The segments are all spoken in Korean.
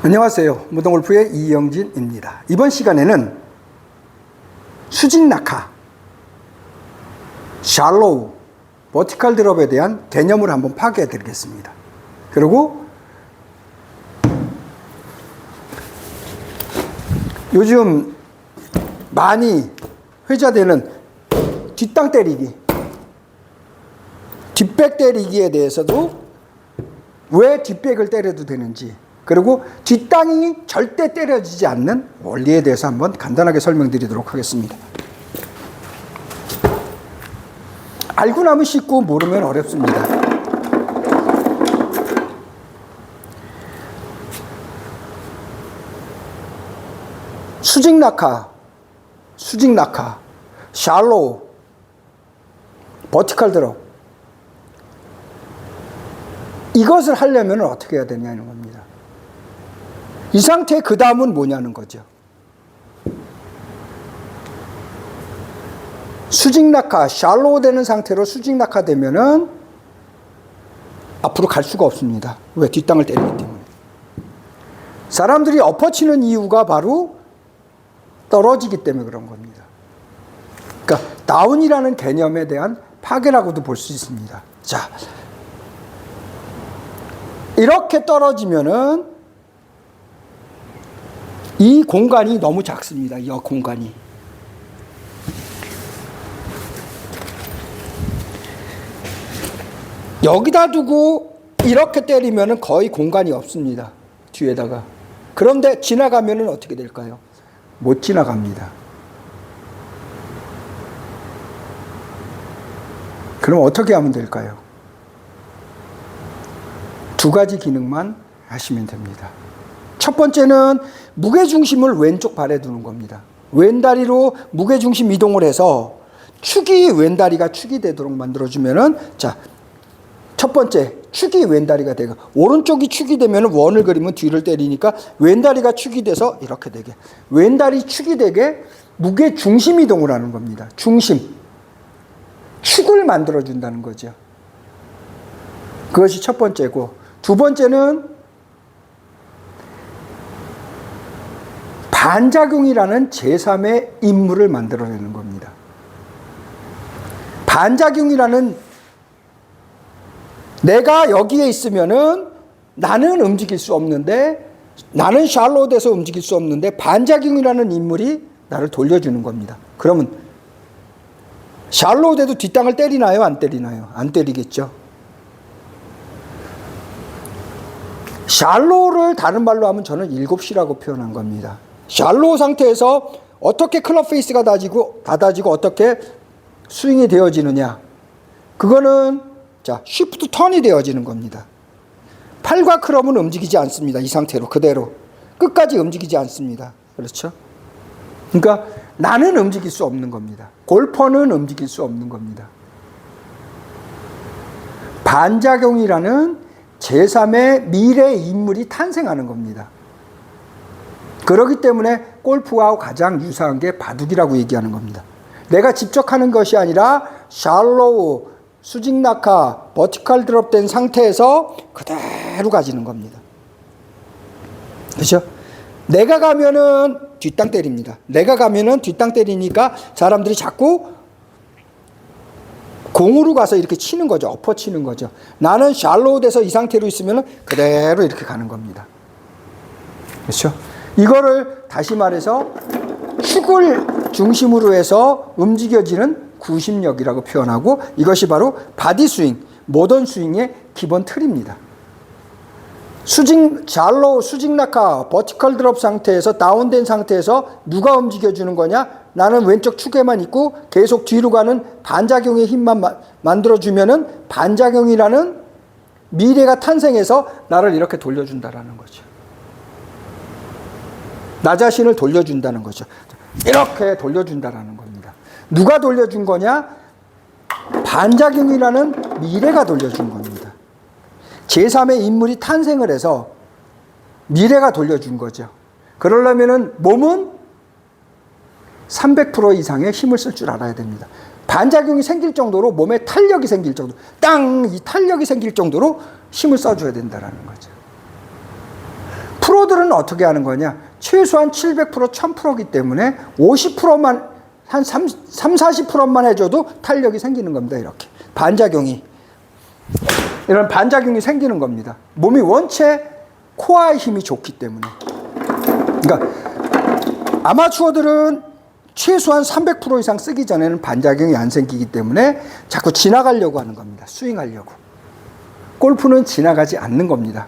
안녕하세요. 무동골프의 이영진입니다. 이번 시간에는 수직 낙하, 샬로우, 버티컬 드롭에 대한 개념을 한번 파괴해 드리겠습니다. 그리고 요즘 많이 회자되는 뒷땅 때리기, 뒷백 때리기에 대해서도 왜 뒷백을 때려도 되는지, 그리고 뒷땅이 절대 때려지지 않는 원리에 대해서 한번 간단하게 설명드리도록 하겠습니다. 알고 나면 쉽고 모르면 어렵습니다. 수직 낙하, 샬로우, 버티컬 드롭, 이것을 하려면 어떻게 해야 되냐는 겁니다. 이 상태 그 다음은 뭐냐는 거죠. 수직 낙하, 샬로우 되는 상태로 수직 낙하 되면은 앞으로 갈 수가 없습니다. 왜? 뒷땅을 때리기 때문에. 사람들이 엎어치는 이유가 바로 떨어지기 때문에 그런 겁니다. 그러니까 다운이라는 개념에 대한 파괴라고도 볼 수 있습니다. 자, 이렇게 떨어지면은 이 공간이 너무 작습니다. 이 공간이. 여기다 두고 이렇게 때리면 거의 공간이 없습니다. 뒤에다가. 그런데 지나가면 어떻게 될까요? 못 지나갑니다. 그럼 어떻게 하면 될까요? 두 가지 기능만 하시면 됩니다. 첫 번째는 무게중심을 왼쪽 발에 두는 겁니다. 왼다리로 무게중심 이동을 해서 왼다리가 축이 되도록 만들어주면은, 자, 첫 번째, 축이 왼다리가 되고, 오른쪽이 축이 되면 원을 그리면 뒤를 때리니까 왼다리가 축이 돼서 이렇게 되게. 왼다리 축이 되게 무게중심 이동을 하는 겁니다. 축을 만들어준다는 거죠. 그것이 첫 번째고, 두 번째는 반작용이라는 제3의 인물을 만들어내는 겁니다. 반작용이라는, 내가 여기에 있으면은 나는 움직일 수 없는데, 나는 샬로우 돼서 움직일 수 없는데, 반작용이라는 인물이 나를 돌려주는 겁니다. 그러면 샬로우 돼도 뒷땅을 때리나요? 안 때리나요? 안 때리겠죠. 샬로우를 다른 말로 하면 저는 7시라고 표현한 겁니다. 샬로우 상태에서 어떻게 클럽 페이스가 닫아지고 어떻게 스윙이 되어지느냐. 그거는, 자, 쉬프트 턴이 되어지는 겁니다. 팔과 클럽은 움직이지 않습니다. 이 상태로 그대로. 끝까지 움직이지 않습니다. 그렇죠? 그러니까 나는 움직일 수 없는 겁니다. 골퍼는 움직일 수 없는 겁니다. 반작용이라는 제3의 미래 인물이 탄생하는 겁니다. 그렇기 때문에 골프와 가장 유사한 게 바둑이라고 얘기하는 겁니다. 내가 직접 하는 것이 아니라 샬로우, 수직 낙하, 버티컬 드롭 된 상태에서 그대로 가지는 겁니다. 그렇죠? 내가 가면은 뒷땅 때립니다. 내가 가면은 뒷땅 때리니까 사람들이 자꾸 공으로 가서 이렇게 치는 거죠. 엎어치는 거죠. 나는 샬로우 돼서 이 상태로 있으면 그대로 이렇게 가는 겁니다. 그렇죠? 이거를 다시 말해서 축을 중심으로 해서 움직여지는 구심력이라고 표현하고, 이것이 바로 바디 스윙, 모던 스윙의 기본 틀입니다. 샬로우, 수직 낙하, 버티컬 드롭 상태에서, 다운된 상태에서 누가 움직여주는 거냐? 나는 왼쪽 축에만 있고 계속 뒤로 가는 반작용의 힘만 만들어주면은 반작용이라는 미래가 탄생해서 나를 이렇게 돌려준다라는 거죠. 나 자신을 돌려준다는 거죠. 이렇게 돌려준다라는 겁니다. 누가 돌려준 거냐? 반작용이라는 미래가 돌려준 겁니다. 제3의 인물이 탄생을 해서 미래가 돌려준 거죠. 그러려면은 몸은 300% 이상의 힘을 쓸 줄 알아야 됩니다. 반작용이 생길 정도로, 몸에 탄력이 생길 정도로, 이 탄력이 생길 정도로 힘을 써줘야 된다는 거죠. 프로들은 어떻게 하는 거냐? 최소한 700%, 1000%이기 때문에 50%만, 한 40%만 해줘도 탄력이 생기는 겁니다. 이렇게. 반작용이. 이런 반작용이 생기는 겁니다. 몸이 원체 코어의 힘이 좋기 때문에. 그러니까 아마추어들은 최소한 300% 이상 쓰기 전에는 반작용이 안 생기기 때문에 자꾸 지나가려고 하는 겁니다. 스윙하려고. 골프는 지나가지 않는 겁니다.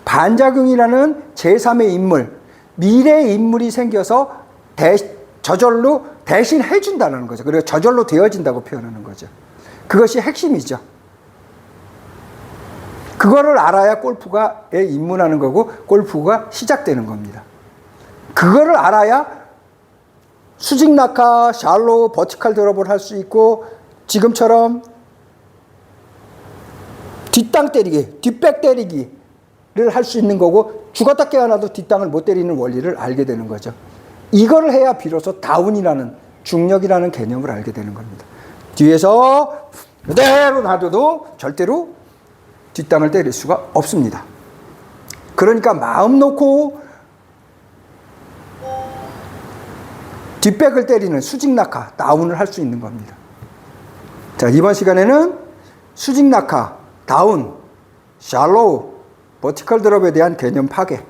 반작용이라는 제3의 인물, 미래의 인물이 생겨서 저절로 대신 해준다는 거죠. 그리고 저절로 되어진다고 표현하는 거죠. 그것이 핵심이죠. 그거를 알아야 골프에 입문하는 거고 골프가 시작되는 겁니다. 그거를 알아야 수직 낙하, 샬로우, 버티컬 드롭을 할 수 있고 지금처럼 뒷땅 때리기, 뒷백 때리기를 할 수 있는 거고 죽었다 깨어나도 뒷땅을 못 때리는 원리를 알게 되는 거죠. 이거를 해야 비로소 다운이라는 중력이라는 개념을 알게 되는 겁니다. 뒤에서 그대로 놔둬도 절대로 뒷땅을 때릴 수가 없습니다. 그러니까 마음 놓고 뒷백을 때리는 수직 낙하, 다운을 할 수 있는 겁니다. 자, 이번 시간에는 수직 낙하, 다운, 샬로우, 버티컬 드롭에 대한 개념 파괴,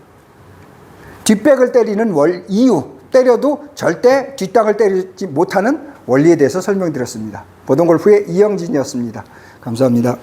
뒷백을 때리는 이유, 때려도 절대 뒷땅을 때리지 못하는 원리에 대해서 설명드렸습니다. 보동골프의 이영진이었습니다. 감사합니다.